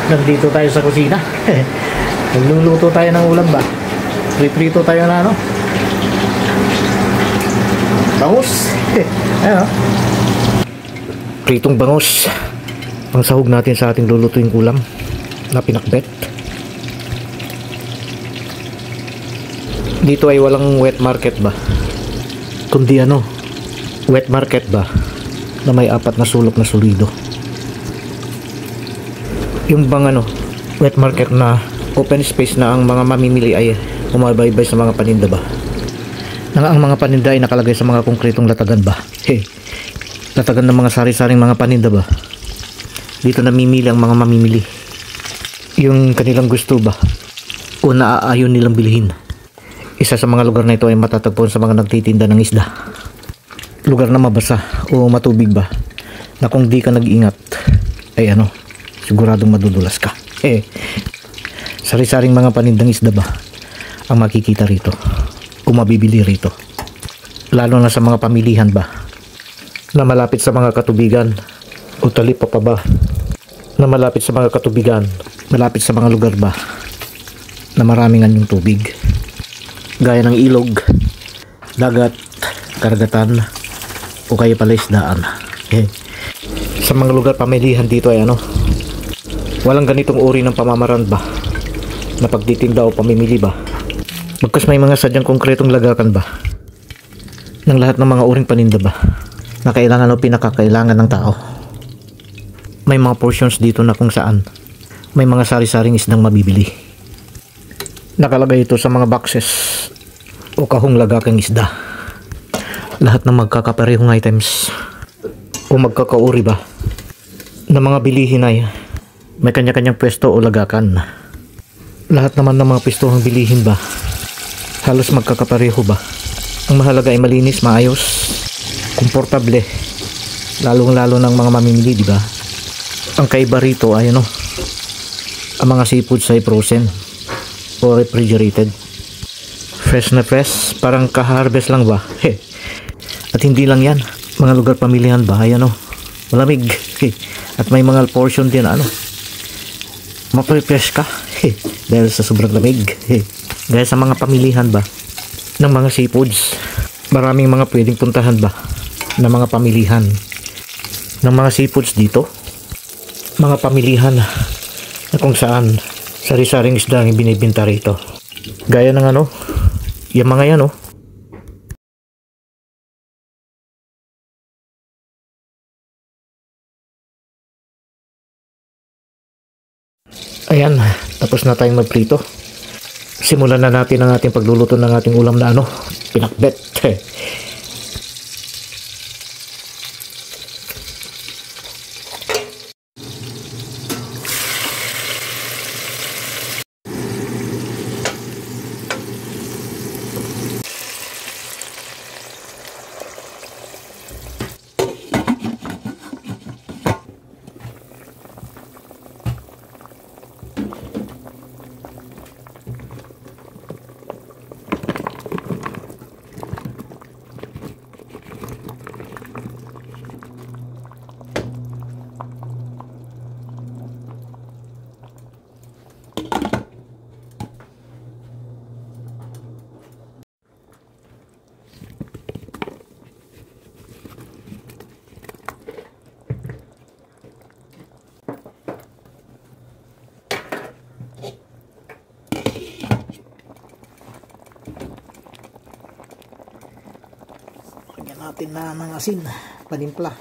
Nandito tayo sa kusina. Nagluluto tayo ng ulam ba? Prito tayo na ano? Bangus. Ayan o. Pritong bangus. Ang sahog natin sa ating lulutuing ulam na pinakbet. Dito ay walang wet market ba? Kundi ano? Wet market ba? Na may 4 na sulok na solido. Yung bang ano, wet market na open space na ang mga mamimili ay umabaybay sa mga paninda ba? Na ang mga paninda ay nakalagay sa mga konkretong latagan ba? Latagan ng mga sari-saring mga paninda ba? Dito namimili ang mga mamimili. Yung kanilang gusto ba? O naaayon nilang bilhin. Isa sa mga lugar na ito ay matatagpuan sa mga nagtitinda ng isda. Lugar na mabasa o matubig ba? Na kung di ka nag-ingat ay ano, siguradong madudulas ka. Sari-saring mga panindang isda ba ang makikita rito o mabibili rito, lalo na sa mga pamilihan ba na malapit sa mga katubigan o talip pa ba na malapit sa mga katubigan, malapit sa mga lugar ba na maraming anyong tubig gaya ng ilog, dagat, karagatan o kaya pala isdaan. Sa mga lugar pamilihan dito ay ano, walang ganitong uri ng pamamaraan ba na pagtitinda o pamimili ba, bagkus may mga sadyang konkretong lagakan ba ng lahat ng mga uring paninda ba na kailangan o pinakakailangan ng tao. May mga portions dito na kung saan may mga sari-saring isdang mabibili. Nakalagay ito sa mga boxes o kahong lagakang isda, lahat ng magkakaparehong items o magkakauri ba na mga bilihin ay may kanya-kanyang pwesto o lagakan. Lahat naman ng mga pwestohang bilihin ba halos magkakapareho ba. Ang mahalaga ay malinis, maayos, komportable, lalong-lalo ng mga mamimili, di ba? Ang kaiba rito ay ano, ang mga seafoods ay frozen o refrigerated. Fresh na fresh, parang kaharvest lang ba? At hindi lang yan, mga lugar pamilihan ba ay ano, malamig. At may mga portion din ano, mapre-fresh ka dahil sa sobrang lamig. Gaya sa mga pamilihan ba ng mga seafoods, maraming mga pwedeng puntahan ba ng mga pamilihan ng mga seafoods dito. Mga pamilihan na kung saan sari-saring isda ang binibenta rito, gaya ng ano, yung mga yan oh. Ayan, tapos na tayong magprito. Simulan na natin ang ating pagluluto ng ating ulam na ano, pinakbet. Lagyan natin na ng asin, panimpla.